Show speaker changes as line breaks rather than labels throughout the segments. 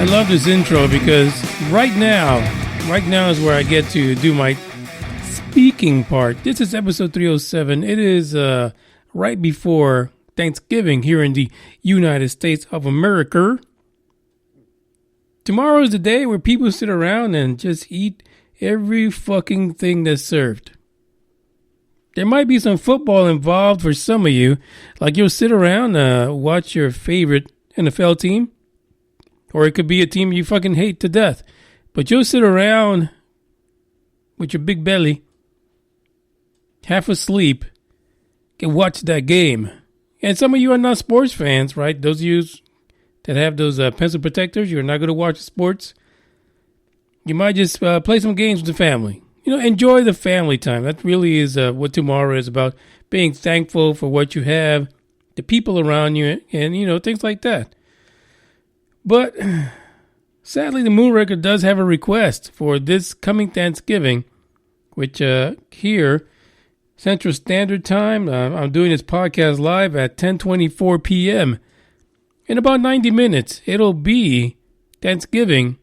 love this intro because right now is where I get to do my speaking part. This is episode 307. It is right before Thanksgiving here in the United States of America. Tomorrow is the day where people sit around and just eat every fucking thing that's served. There might be some football involved for some of you. Like you'll sit around, watch your favorite NFL team. Or it could be a team you fucking hate to death. But you'll sit around with your big belly, half asleep, and watch that game. And some of you are not sports fans, right? Those of you that have those pencil protectors, you're not going to watch sports. You might just play some games with the family. You know, enjoy the family time. That really is what tomorrow is about. Being thankful for what you have, the people around you, and, you know, things like that. But sadly, the Moonraker does have a request for this coming Thanksgiving, which here, Central Standard Time, I'm doing this podcast live at 10:24 p.m. In about 90 minutes, it'll be Thanksgiving,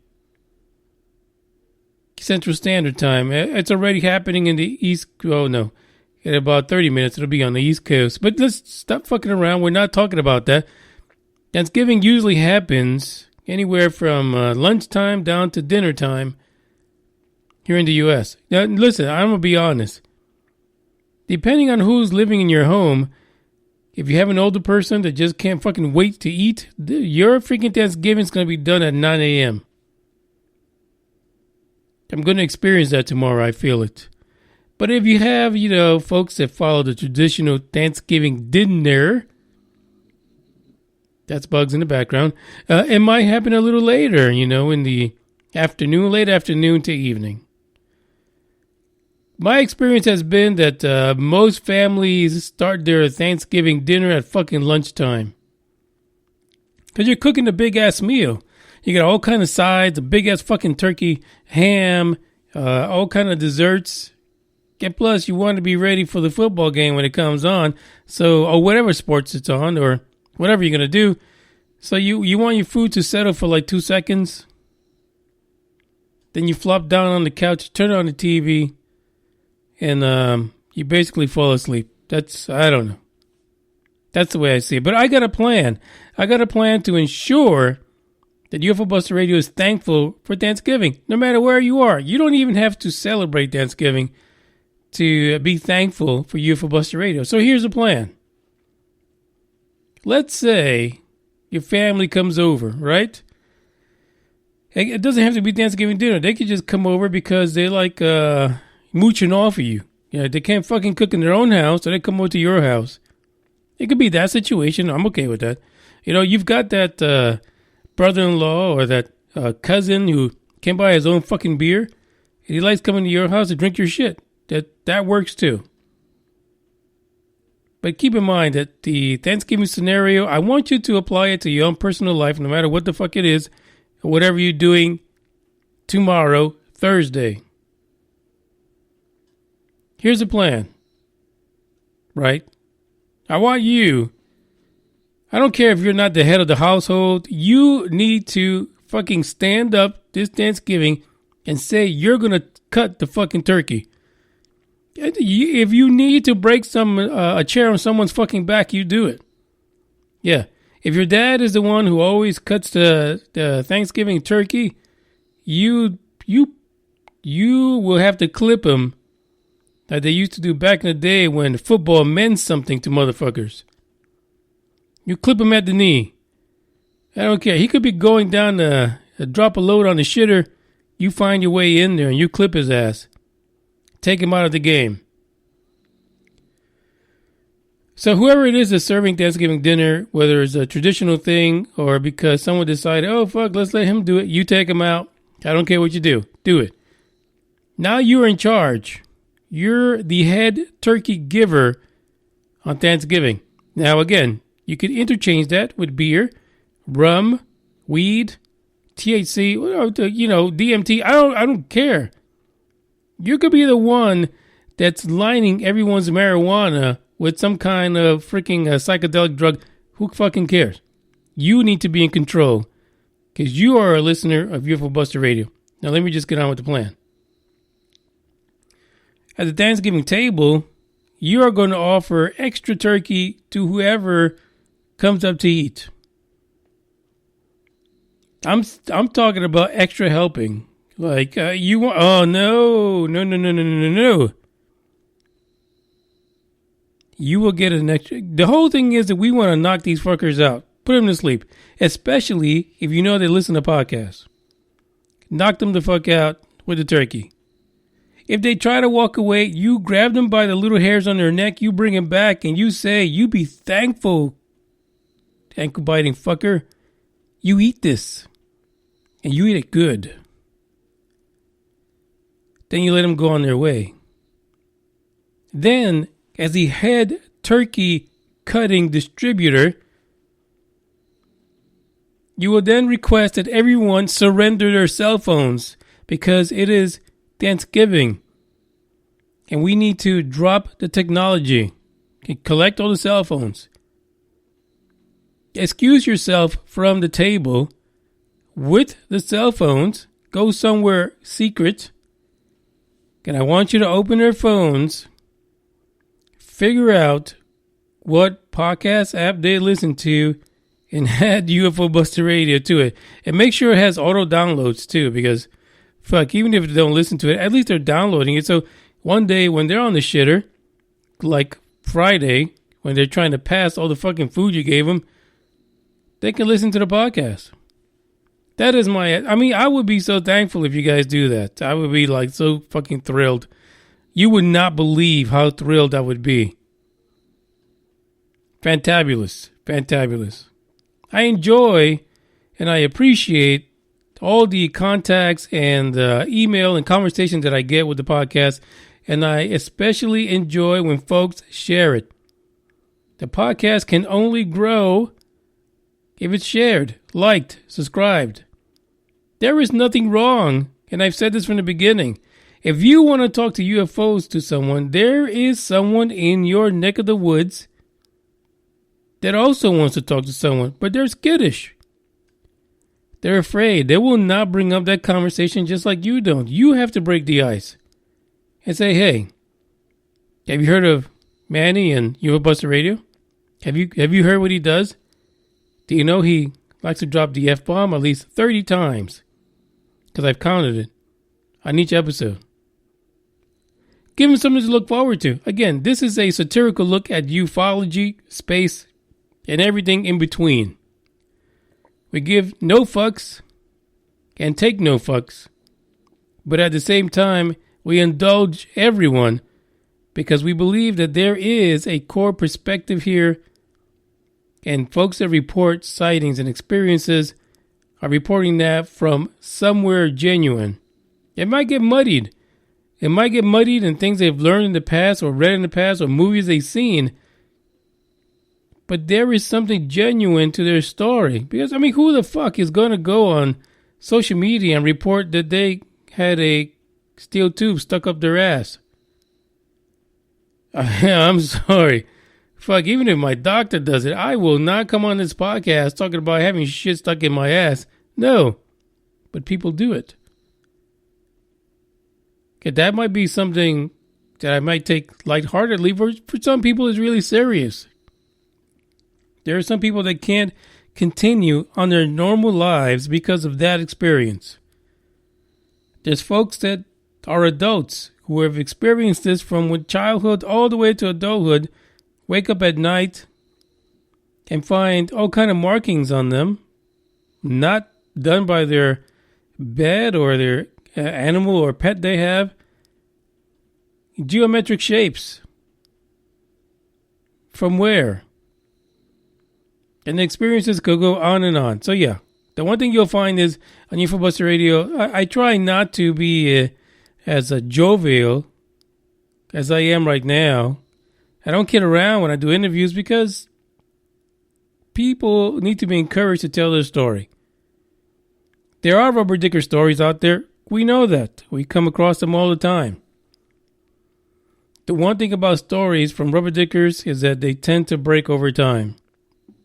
Central Standard Time. It's already happening in the East. Oh, no. In about 30 minutes, it'll be on the East Coast. But let's stop fucking around. We're not talking about that. Thanksgiving usually happens anywhere from lunchtime down to dinner time here in the U.S. Now, listen, I'm going to be honest. Depending on who's living in your home, if you have an older person that just can't fucking wait to eat, your freaking Thanksgiving is going to be done at 9 a.m. I'm going to experience that tomorrow. I feel it. But if you have, you know, folks that follow the traditional Thanksgiving dinner, that's bugs in the background, it might happen a little later, you know, in the afternoon, late afternoon to evening. My experience has been that most families start their Thanksgiving dinner at fucking lunchtime. Because you're cooking a big-ass meal. You got all kind of sides, a big-ass fucking turkey, ham, all kind of desserts. And plus, you want to be ready for the football game when it comes on. So, or whatever sports it's on, or whatever you're going to do. So you want your food to settle for like 2 seconds. Then you flop down on the couch, turn on the TV, and you basically fall asleep. I don't know. That's the way I see it. But I got a plan. I got a plan to ensure that UFO Buster Radio is thankful for Thanksgiving, no matter where you are. You don't even have to celebrate Thanksgiving to be thankful for UFO Buster Radio. So here's the plan. Let's say your family comes over, right? It doesn't have to be Thanksgiving dinner. They could just come over because they like mooching off of you. You know, they can't fucking cook in their own house, so they come over to your house. It could be that situation. I'm okay with that. You know, you've got that brother-in-law or that cousin who can buy his own fucking beer, and he likes coming to your house to drink your shit. That works too. But keep in mind that the Thanksgiving scenario, I want you to apply it to your own personal life, no matter what the fuck it is, or whatever you're doing tomorrow, Thursday. Here's the plan, right? I want you, I don't care if you're not the head of the household, you need to fucking stand up this Thanksgiving and say you're going to cut the fucking turkey. If you need to break a chair on someone's fucking back, you do it. Yeah. If your dad is the one who always cuts the Thanksgiving turkey, you will have to clip him like they used to do back in the day when football meant something to motherfuckers. You clip him at the knee. I don't care. He could be going down to drop a load on the shitter. You find your way in there and you clip his ass. Take him out of the game. So whoever it is that's serving Thanksgiving dinner, whether it's a traditional thing or because someone decided, oh, fuck, let's let him do it. You take him out. I don't care what you do. Do it. Now you're in charge. You're the head turkey giver on Thanksgiving. Now, again, you could interchange that with beer, rum, weed, THC, you know, DMT. I don't care. You could be the one that's lining everyone's marijuana with some kind of freaking psychedelic drug. Who fucking cares? You need to be in control. because you are a listener of UFO Buster Radio. Now let me just get on with the plan. At the Thanksgiving table, you are going to offer extra turkey to whoever comes up to eat. I'm talking about extra helping. Like you want? Oh no! You will get an extra. The whole thing is that we want to knock these fuckers out, put them to sleep. Especially if you know they listen to podcasts. Knock them the fuck out with the turkey. If they try to walk away, you grab them by the little hairs on their neck, you bring them back, and you say, "You be thankful, ankle biting fucker. You eat this, and you eat it good." Then you let them go on their way. Then, as the head turkey cutting distributor, you will then request that everyone surrender their cell phones because it is Thanksgiving. And we need to drop the technology. Collect all the cell phones. Excuse yourself from the table with the cell phones. Go somewhere secret. And I want you to open their phones. Figure out what podcast app they listen to and add UFO Buster Radio to it. And make sure it has auto downloads too, because fuck, even if they don't listen to it, at least they're downloading it. So one day when they're on the shitter, like Friday, when they're trying to pass all the fucking food you gave them, they can listen to the podcast. That is I would be so thankful if you guys do that. I would be like so fucking thrilled. You would not believe how thrilled I would be. Fantabulous. I enjoy and I appreciate all the contacts and email and conversations that I get with the podcast. And I especially enjoy when folks share it. The podcast can only grow if it's shared, liked, subscribed. There is nothing wrong, and I've said this from the beginning. If you want to talk to UFOs to someone, there is someone in your neck of the woods that also wants to talk to someone, but they're skittish. They're afraid. They will not bring up that conversation just like you don't. You have to break the ice and say, "Hey, have you heard of Manny and UFO Buster Radio? Have you heard what he does? Do you know he likes to drop the F-bomb at least 30 times? Because I've counted it on each episode." Give him something to look forward to. Again, this is a satirical look at ufology, space, and everything in between. We give no fucks and take no fucks. But at the same time, we indulge everyone because we believe that there is a core perspective here. And folks that report sightings and experiences are reporting that from somewhere genuine. It might get muddied. It might get muddied in things they've learned in the past or read in the past or movies they've seen. But there is something genuine to their story. Because, who the fuck is going to go on social media and report that they had a steel tube stuck up their ass? I'm sorry. Fuck, even if my doctor does it, I will not come on this podcast talking about having shit stuck in my ass. No. But people do it. Okay, that might be something that I might take lightheartedly. For some people, it's really serious. There are some people that can't continue on their normal lives because of that experience. There's folks that are adults who have experienced this from childhood all the way to adulthood, wake up at night and find all kind of markings on them, not done by their bed or their animal or pet they have. Geometric shapes. From where? And the experiences could go on and on. So yeah, the one thing you'll find is on UFO Buster Radio, I try not to be as jovial as I am right now. I don't kid around when I do interviews because people need to be encouraged to tell their story. There are rubber dicker stories out there. We know that. We come across them all the time. The one thing about stories from rubber dickers is that they tend to break over time.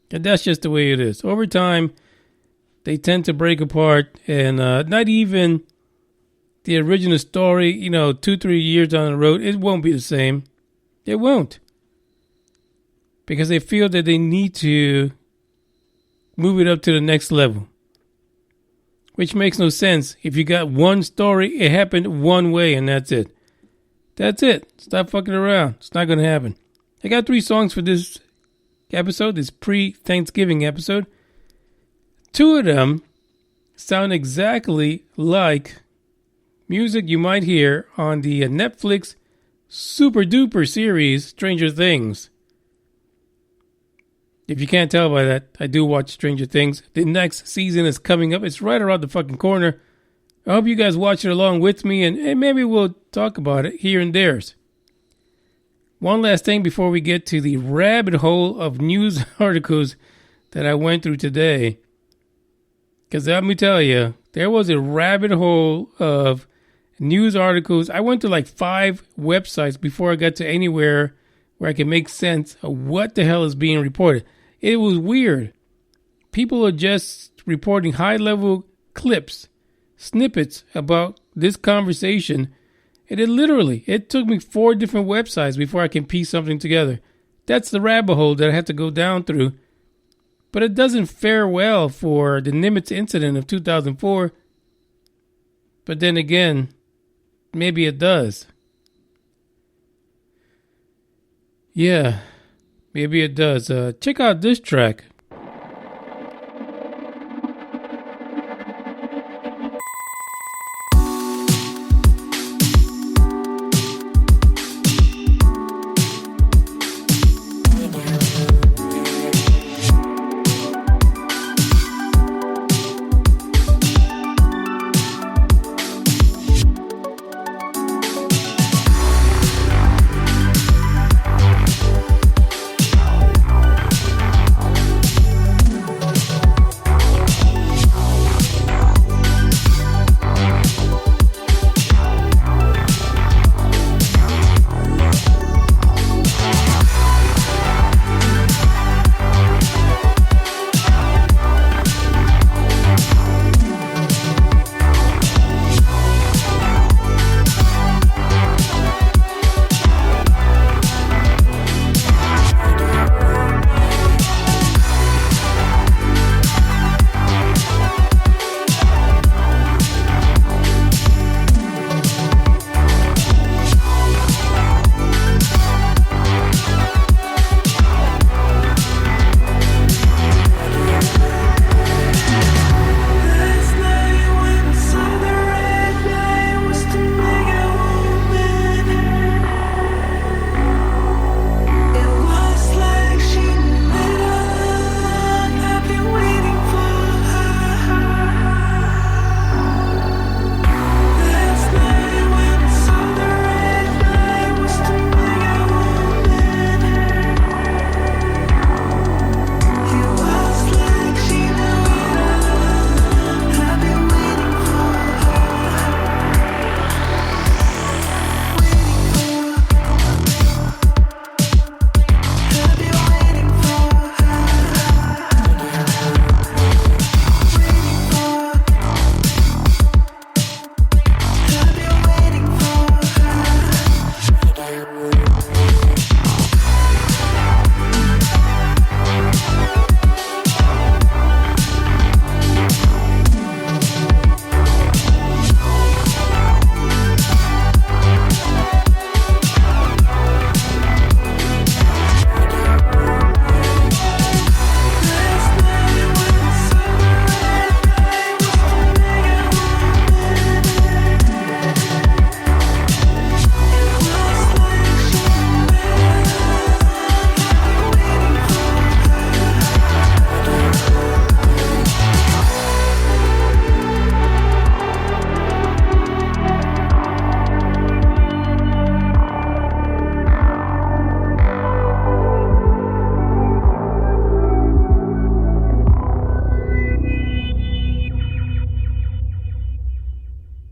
And that's just the way it is. Over time, they tend to break apart, and not even the original story, 2-3 years down the road, it won't be the same. It won't. Because they feel that they need to move it up to the next level. Which makes no sense. If you got one story, it happened one way and that's it. That's it. Stop fucking around. It's not going to happen. I got 3 songs for this episode, this pre-Thanksgiving episode. 2 of them sound exactly like music you might hear on the Netflix super duper series Stranger Things. If you can't tell by that, I do watch Stranger Things. The next season is coming up. It's right around the fucking corner. I hope you guys watch it along with me, and maybe we'll talk about it here and there. One last thing before we get to the rabbit hole of news articles that I went through today. Because let me tell you, there was a rabbit hole of news articles. I went to like 5 websites before I got to anywhere where I can make sense of what the hell is being reported. It was weird. People are just reporting high-level clips, snippets about this conversation. And it took me 4 different websites before I can piece something together. That's the rabbit hole that I had to go down through. But it doesn't fare well for the Nimitz incident of 2004. But then again, maybe it does. Yeah, maybe it does. Check out this track.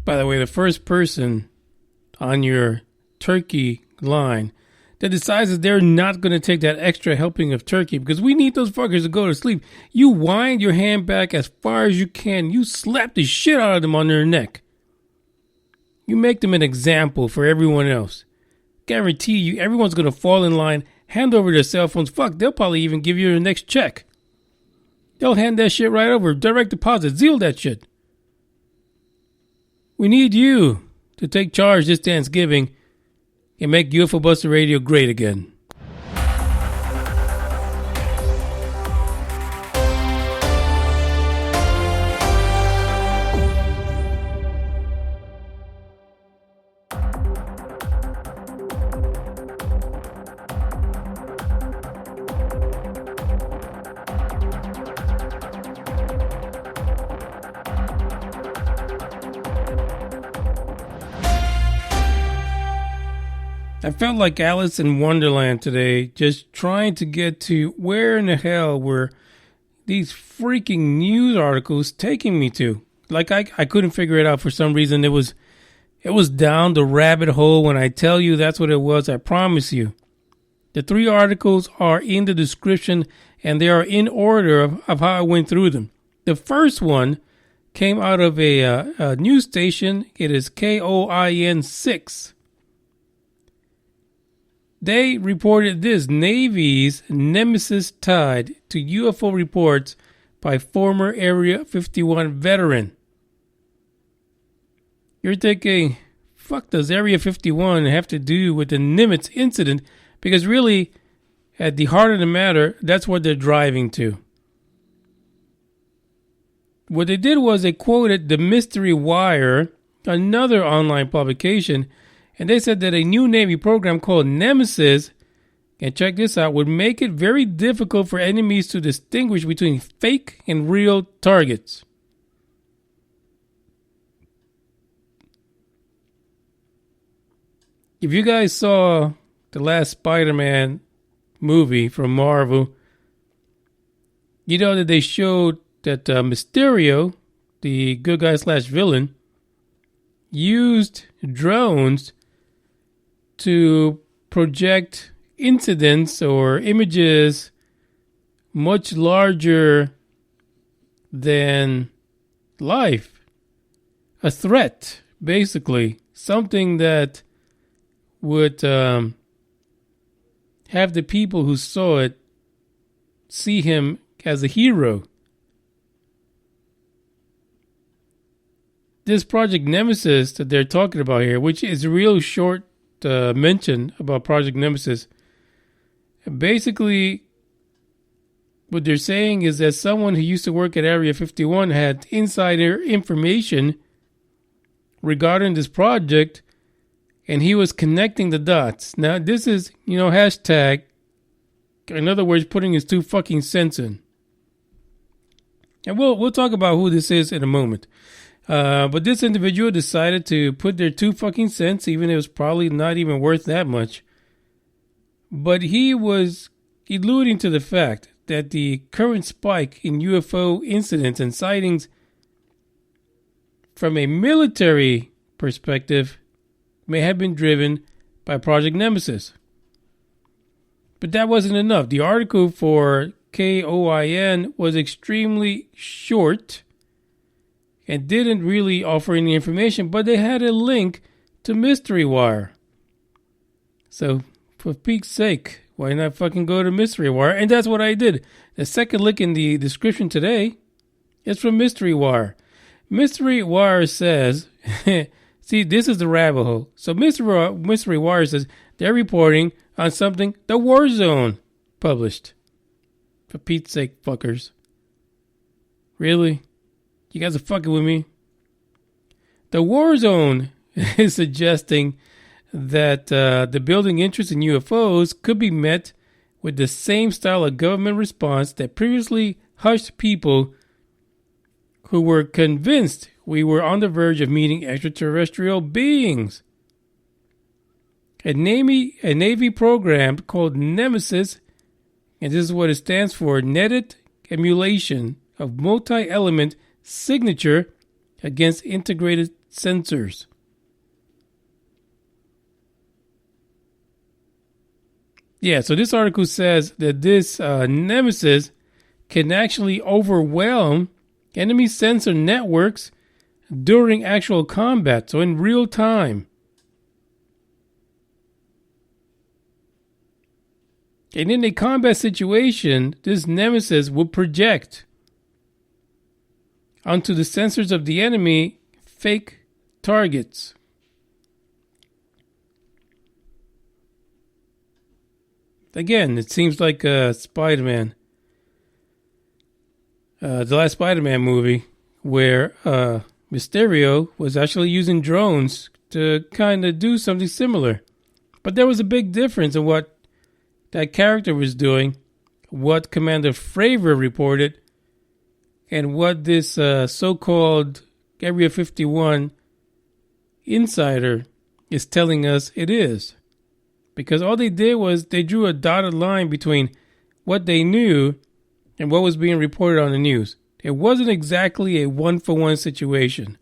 By the way, the first person on your turkey line that decides that they're not going to take that extra helping of turkey because we need those fuckers to go to sleep. You wind your hand back as far as you can. You slap the shit out of them on their neck. You make them an example for everyone else. Guarantee you, everyone's going to fall in line, hand over their cell phones. Fuck, they'll probably even give you your next check. They'll hand that shit right over. Direct deposit. Zeal that shit. We need you to take charge this Thanksgiving and make UFO Buster Radio great again. I felt like Alice in Wonderland today, just trying to get to where in the hell were these freaking news articles taking me to. Like I couldn't figure it out for some reason. It was down the rabbit hole. When I tell you that's what it was, I promise you. The 3 articles are in the description and they are in order of how I went through them. The first one came out of a news station. It is KOIN 6. They reported this: Navy's NEMESIS tied to UFO reports by former Area 51 veteran. You're thinking, fuck does Area 51 have to do with the Nimitz incident? Because really, at the heart of the matter, that's what they're driving to. What they did was they quoted the Mystery Wire, another online publication, and they said that a new Navy program called NEMESIS, and check this out, would make it very difficult for enemies to distinguish between fake and real targets. If you guys saw the last Spider-Man movie from Marvel, you know that they showed that Mysterio, the good guy slash villain, used drones to project incidents or images much larger than life. A threat, basically. Something that would have the people who saw it see him as a hero. This Project Nemesis that they're talking about here, which is a real short mention about Project Nemesis, basically what they're saying is that someone who used to work at Area 51 had insider information regarding this project, and he was connecting the dots. Now, this is, hashtag, in other words, putting his 2 fucking cents in. And we'll talk about who this is in a moment. But this individual decided to put their 2 fucking cents, even if it was probably not even worth that much. But he was alluding to the fact that the current spike in UFO incidents and sightings from a military perspective may have been driven by Project Nemesis. But that wasn't enough. The article for KOIN was extremely short and didn't really offer any information, but they had a link to Mystery Wire. So, for Pete's sake, why not fucking go to Mystery Wire? And that's what I did. The second link in the description today is from Mystery Wire. Mystery Wire says, see, this is the rabbit hole. So Mystery Wire says they're reporting on something the Warzone published. For Pete's sake, fuckers. Really? You guys are fucking with me? The Warzone is suggesting that the building interest in UFOs could be met with the same style of government response that previously hushed people who were convinced we were on the verge of meeting extraterrestrial beings. A Navy program called NEMESIS, and this is what it stands for, Netted Emulation of Multi-Element Signature against integrated sensors. Yeah, so this article says that this NEMESIS can actually overwhelm enemy sensor networks during actual combat, so in real time. And in a combat situation, this NEMESIS will project onto the sensors of the enemy fake targets. Again, it seems like Spider-Man. The last Spider-Man movie, where Mysterio was actually using drones to kind of do something similar. But there was a big difference in what that character was doing, what Commander Fravor reported, and what this so-called Area 51 insider is telling us it is. Because all they did was they drew a dotted line between what they knew and what was being reported on the news. It wasn't exactly a one-for-one situation.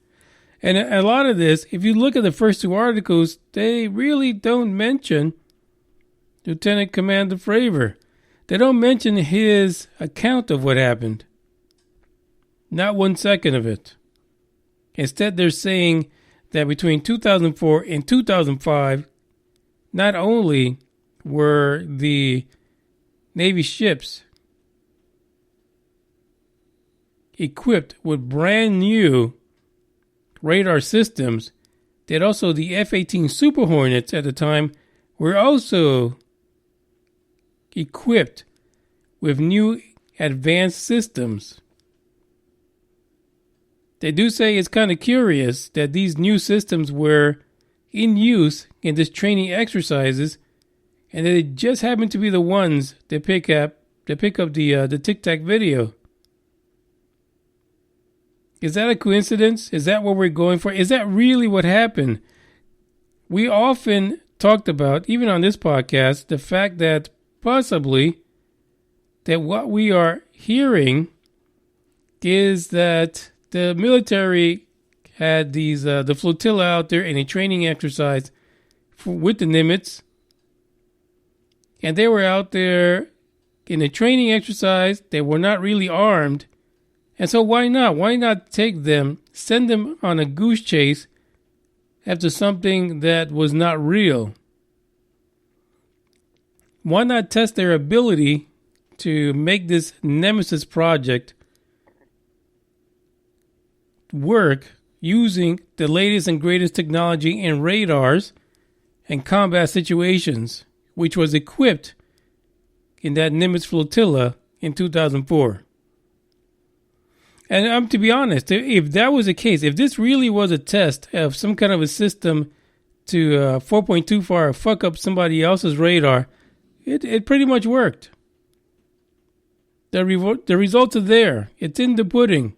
And a lot of this, if you look at the first two articles, they really don't mention Lieutenant Commander Fravor. They don't mention his account of what happened. Not 1 second of it. Instead, they're saying that between 2004 and 2005, not only were the Navy ships equipped with brand new radar systems, that also the F-18 Super Hornets at the time were also equipped with new advanced systems. They do say it's kind of curious that these new systems were in use in this training exercises, and that it just happened to be the ones that pick up the Tic Tac video. Is that a coincidence? Is that what we're going for? Is that really what happened? We often talked about, even on this podcast, the fact that possibly that what we are hearing is that the military had these the flotilla out there in a training exercise with the Nimitz, and they were out there in a training exercise. They were not really armed, and so why not? Why not take them, send them on a goose chase after something that was not real? Why not test their ability to make this NEMESIS project work using the latest and greatest technology in radars and combat situations, which was equipped in that Nimitz flotilla in 2004. And to be honest, if that was the case, if this really was a test of some kind of a system to 4.25 fuck up somebody else's radar, it pretty much worked. The results are there. It's in the pudding.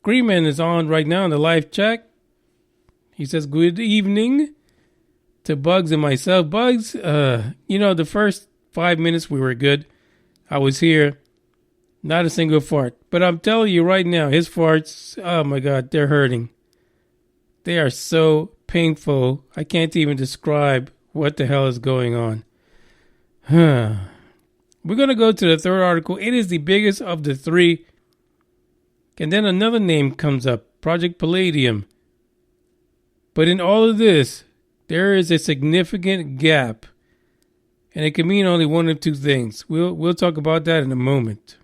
Greenman is on right now in the live chat. He says, good evening to Bugs and myself. Bugs, the first 5 minutes we were good. I was here. Not a single fart. But I'm telling you right now, his farts, oh my God, they're hurting. They are so painful. I can't even describe what the hell is going on. We're going to go to the third article. It is the biggest of the three. And then another name comes up, Project Palladium. But in all of this, there is a significant gap. And it can mean only one of two things. We'll talk about that in a moment.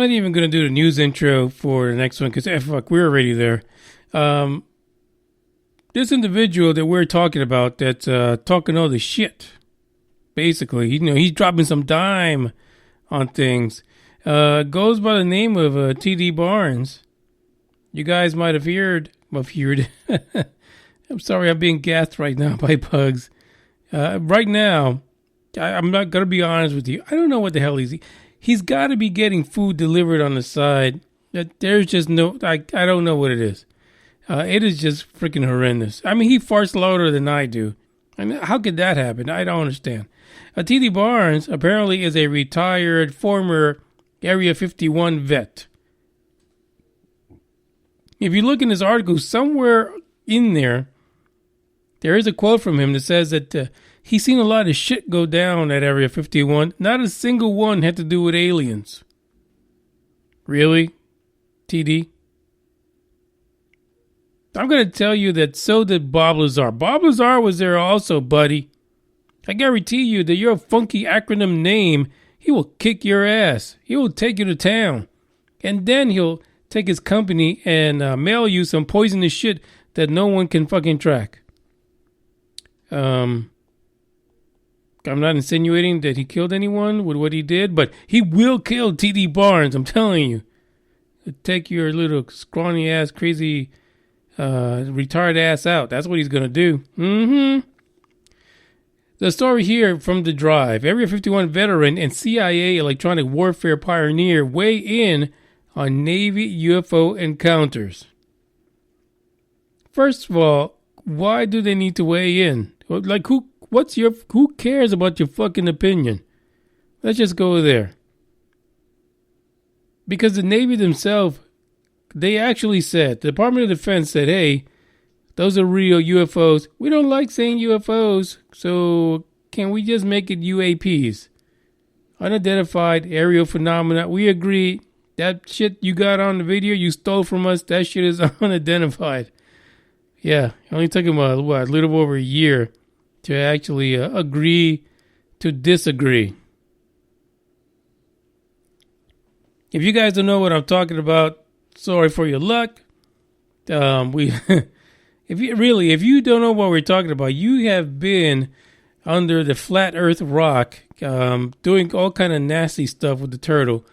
not even going to do the news intro for the next one because, fuck, we're already there. This individual that we're talking about that's talking all the shit, basically, he's dropping some dime on things, goes by the name of TD Barnes. You guys might have heard. I'm sorry, I'm being gassed right now by bugs. Right now, I'm not going to be honest with you. I don't know what the hell he's got to be getting food delivered on the side. There's just no, I don't know what it is. It is just freaking horrendous. I mean, he farts louder than I do. I mean, how could that happen? I don't understand. T.D. Barnes apparently is a retired former Area 51 vet. If you look in this article, somewhere in there is a quote from him that says that he's seen a lot of shit go down at Area 51. Not a single one had to do with aliens. Really? TD? I'm going to tell you that so did Bob Lazar. Bob Lazar was there also, buddy. I guarantee you that your funky acronym name, he will kick your ass. He will take you to town. And then he'll take his company and mail you some poisonous shit that no one can fucking track. I'm not insinuating that he killed anyone with what he did, but he will kill T.D. Barnes, I'm telling you. He'll take your little scrawny ass, crazy, retired ass out. That's what he's going to do. Mm-hmm. The story here from The Drive. Area 51 veteran and CIA electronic warfare pioneer weigh in on Navy UFO encounters. First of all, why do they need to weigh in? Like, who cares about your fucking opinion? Let's just go there. Because the Navy themselves, they actually said, the Department of Defense said, hey, those are real UFOs. We don't like saying UFOs, so can we just make it UAPs? Unidentified aerial phenomena. We agree. That shit you got on the video you stole from us, that shit is unidentified. Yeah, it only took him a little over a year to actually agree to disagree. If you guys don't know what I'm talking about, sorry for your luck. If you don't know what we're talking about, you have been under the flat earth rock, doing all kind of nasty stuff with the turtle,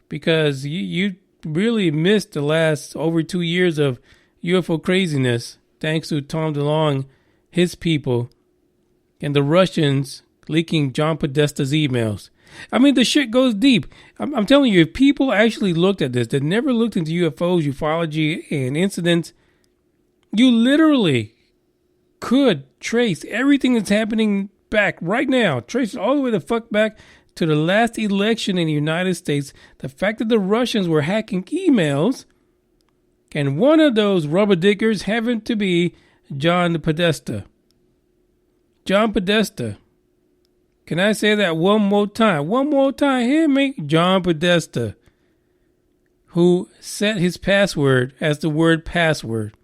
because you really missed the last over 2 years of UFO craziness, thanks to Tom DeLonge, his people, and the Russians leaking John Podesta's emails. I mean, the shit goes deep. I'm telling you, if people actually looked at this, that never looked into UFOs, ufology, and incidents, you literally could trace everything that's happening back right now. Trace it all the way the fuck back to the last election in the United States. The fact that the Russians were hacking emails, and one of those rubber diggers happened to be John Podesta. John Podesta. Can I say that one more time? One more time. Hear me? John Podesta, who set his password as the word password.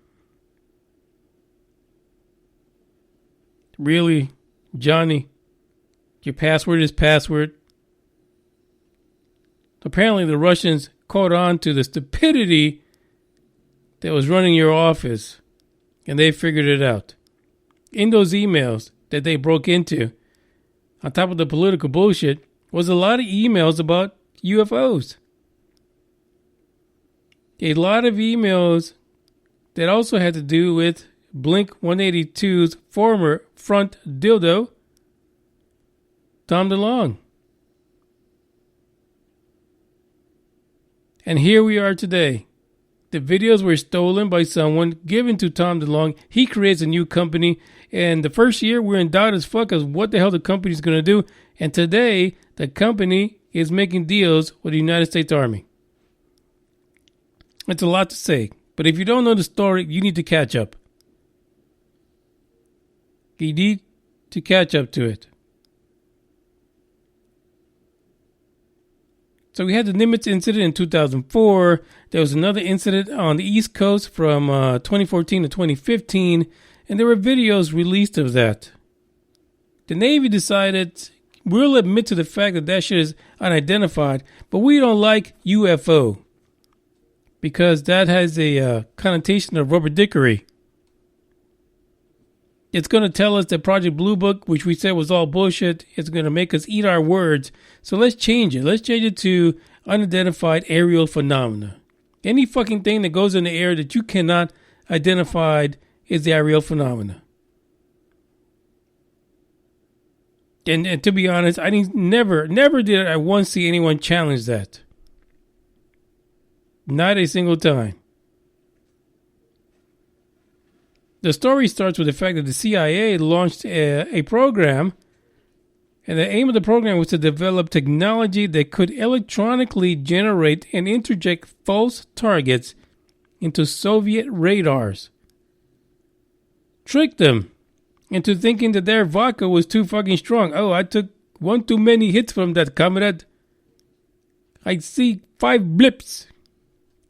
Really, Johnny? Your password is password? Apparently the Russians caught on to the stupidity that was running your office, and they figured it out. In those emails that they broke into, on top of the political bullshit, was a lot of emails about UFOs. A lot of emails that also had to do with Blink-182's former front dildo, Tom DeLonge. And here we are today. The videos were stolen by someone, given to Tom DeLonge. He creates a new company, and the first year we're in doubt as fuck as what the hell the company's going to do. And today, the company is making deals with the United States Army. It's a lot to say, but if you don't know the story, you need to catch up. You need to catch up to it. So we had the Nimitz incident in 2004. There was another incident on the East Coast from 2014 to 2015. And there were videos released of that. The Navy decided, we'll admit to the fact that shit is unidentified, but we don't like UFO because that has a connotation of rubber dickery. It's going to tell us that Project Blue Book, which we said was all bullshit, it's going to make us eat our words. So let's change it. Let's change it to unidentified aerial phenomena. Any fucking thing that goes in the air that you cannot identify is the aerial phenomena. And to be honest, I never did I once see anyone challenge that. Not a single time. The story starts with the fact that the CIA launched a program, and the aim of the program was to develop technology that could electronically generate and interject false targets into Soviet radars. Trick them into thinking that their vodka was too fucking strong. Oh, I took one too many hits from that, comrade. I see 5 blips.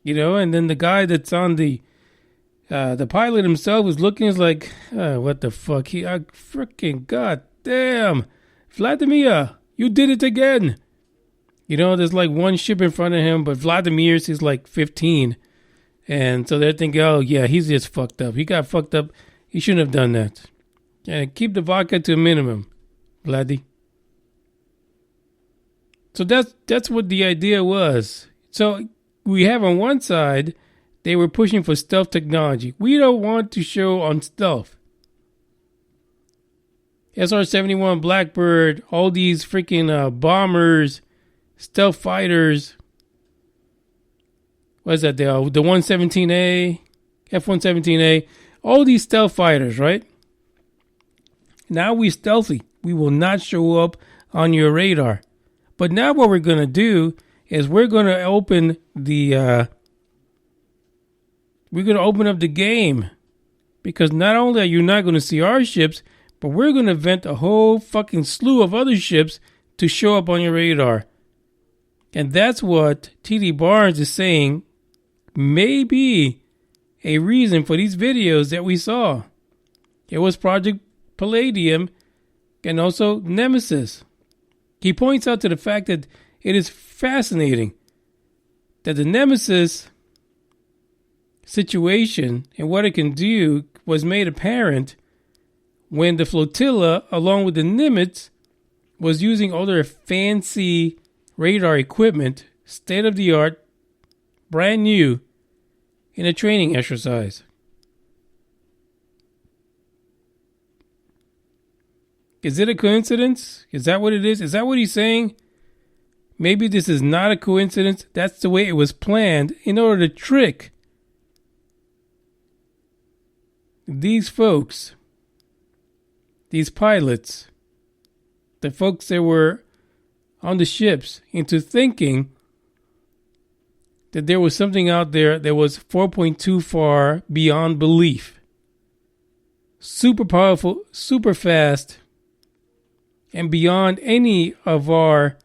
And then the guy that's on the pilot himself was looking, is like, what the fuck? Freaking goddamn. Vladimir, you did it again. There's like one ship in front of him, but Vladimir's is like 15. And so they're thinking, oh yeah, he's just fucked up. He got fucked up. He shouldn't have done that. And keep the vodka to a minimum, Vladdy. So that's what the idea was. So we have on one side, they were pushing for stealth technology. We don't want to show on stealth. SR-71 Blackbird, all these freaking bombers, stealth fighters. What is that? The 117A, F-117A, all these stealth fighters, right? Now we're stealthy. We will not show up on your radar. But now what we're going to do is we're going to open up the game, because not only are you not going to see our ships, but we're going to invent a whole fucking slew of other ships to show up on your radar. And that's what T.D. Barnes is saying may be a reason for these videos that we saw. It was Project Palladium and also NEMESIS. He points out to the fact that it is fascinating that the NEMESIS situation and what it can do was made apparent when the flotilla, along with the Nimitz, was using all their fancy radar equipment, state-of-the-art, brand new, in a training exercise. Is it a coincidence? Is that what it is? Is that what he's saying? Maybe this is not a coincidence. That's the way it was planned in order to trick these folks, these pilots, the folks that were on the ships, into thinking that there was something out there that was 4.2 far beyond belief. Super powerful, super fast, and beyond any of our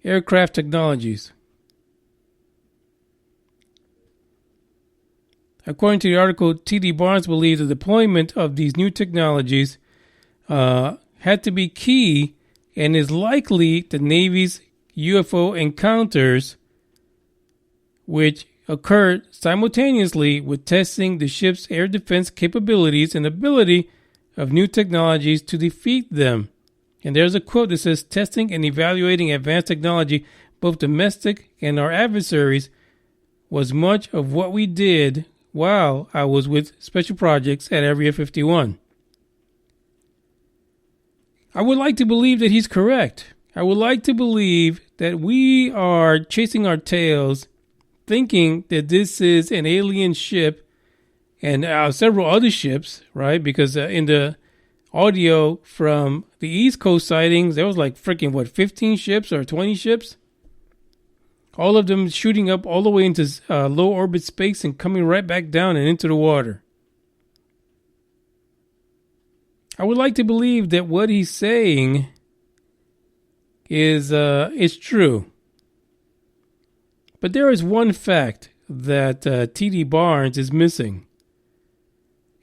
aircraft technologies. According to the article, T.D. Barnes believes the deployment of these new technologies had to be key and is likely the Navy's UFO encounters, which occurred simultaneously with testing the ship's air defense capabilities and ability of new technologies to defeat them. And there's a quote that says, testing and evaluating advanced technology, both domestic and our adversaries, was much of what we did while I was with Special Projects at Area 51. I would like to believe that he's correct. I would like to believe that we are chasing our tails, thinking that this is an alien ship and several other ships, right? Because in the audio from the East Coast sightings, there was like 15 ships or 20 ships? All of them shooting up all the way into low orbit space and coming right back down and into the water. I would like to believe that what he's saying is true. But there is one fact that T.D. Barnes is missing.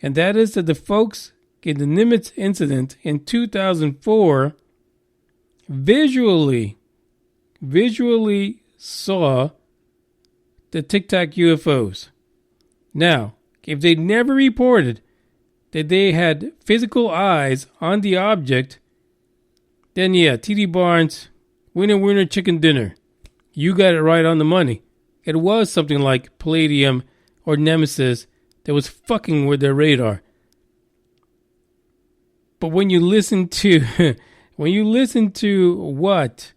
And that is that the folks in the Nimitz incident in 2004 visually visually saw the Tic Tac UFOs. Now, if they never reported that they had physical eyes on the object, then yeah, T.D. Barnes, winner, chicken dinner. You got it right on the money. It was something like Palladium or Nemesis that was fucking with their radar. But when you listen to what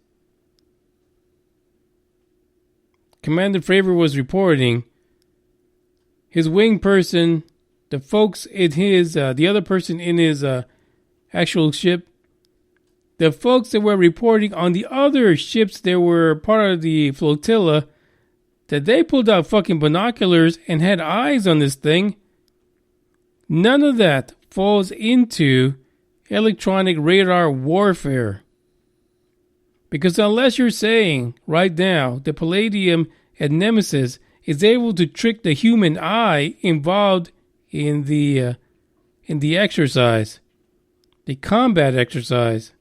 Commander Fravor was reporting, his wing person, the folks in his, the other person in his actual ship, the folks that were reporting on the other ships that were part of the flotilla, that they pulled out fucking binoculars and had eyes on this thing. None of that falls into electronic radar warfare. Because unless you're saying right now the Palladium and Nemesis is able to trick the human eye involved in the exercise, the combat exercise,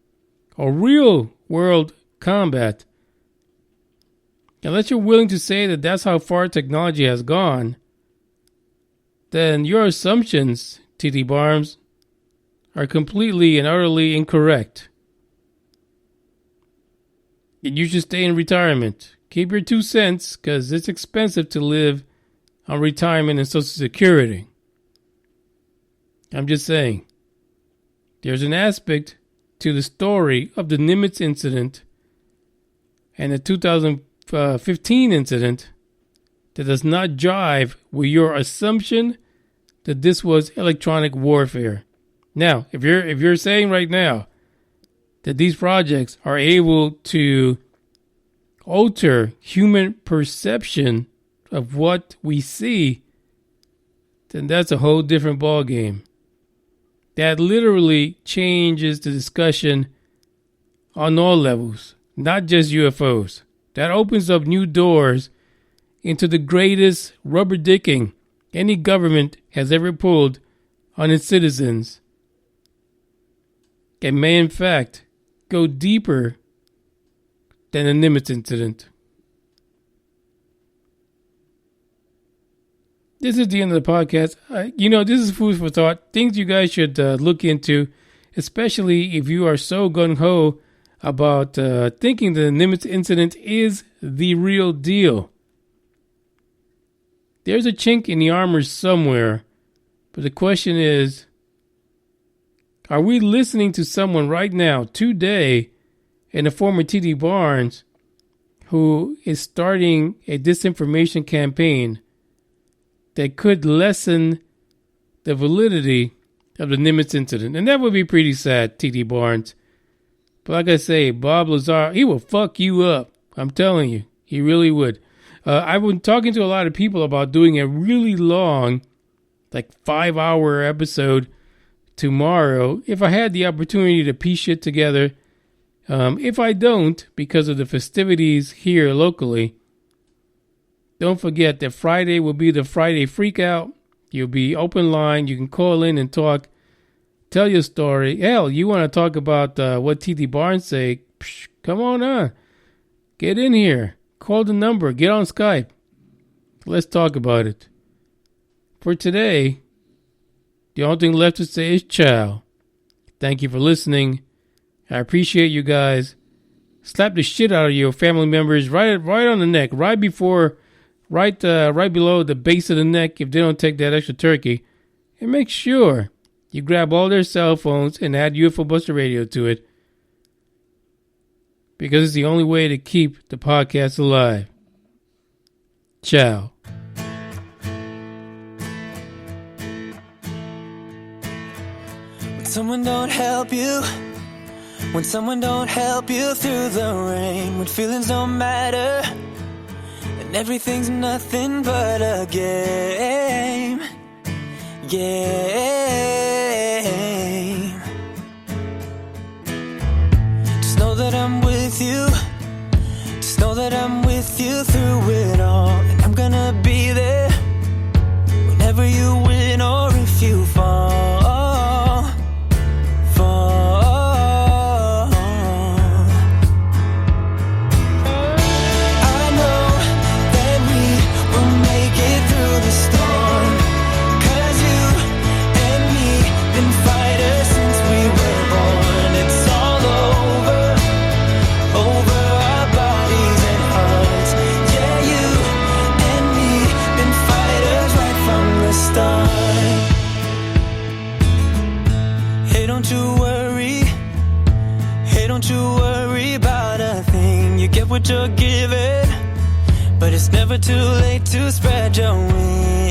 or real world combat, unless you're willing to say that that's how far technology has gone, then your assumptions, T.D. Barnes, are completely and utterly incorrect. And you should stay in retirement. Keep your 2 cents, because it's expensive to live on retirement and Social Security. I'm just saying. There's an aspect to the story of the Nimitz incident and the 2015 incident that does not jive with your assumption that this was electronic warfare. Now, if you're saying right now that these projects are able to alter human perception of what we see, then that's a whole different ballgame. That literally changes the discussion on all levels, not just UFOs. That opens up new doors into the greatest rubber dicking any government has ever pulled on its citizens. It may, in fact, go deeper than the Nimitz incident. This is the end of the podcast. This is food for thought. Things you guys should look into, especially if you are so gung-ho about thinking that the Nimitz incident is the real deal. There's a chink in the armor somewhere, but the question is, are we listening to someone right now, today, in the form of T.D. Barnes, who is starting a disinformation campaign that could lessen the validity of the Nimitz incident? And that would be pretty sad, T.D. Barnes. But like I say, Bob Lazar, he will fuck you up. I'm telling you, he really would. I've been talking to a lot of people about doing a really long, like 5-hour episode tomorrow, if I had the opportunity to piece shit together. If I don't, because of the festivities here locally, don't forget that Friday will be the Friday Freakout. You'll be open line. You can call in and talk. Tell your story. Hell, you want to talk about what T.D. Barnes say? Psh, come on. Get in here. Call the number. Get on Skype. Let's talk about it. For today, the only thing left to say is ciao. Thank you for listening. I appreciate you guys. Slap the shit out of your family members right on the neck, right below the base of the neck if they don't take that extra turkey. And make sure you grab all their cell phones and add UFO Buster Radio to it, because it's the only way to keep the podcast alive. Ciao.
When someone don't help you through the rain, when feelings don't matter and everything's nothing but a game. Just know that I'm with you. Just know that I'm with you through it all. And I'm gonna be there whenever you win or if you fall. what you're giving, but it's never too late to spread your wings.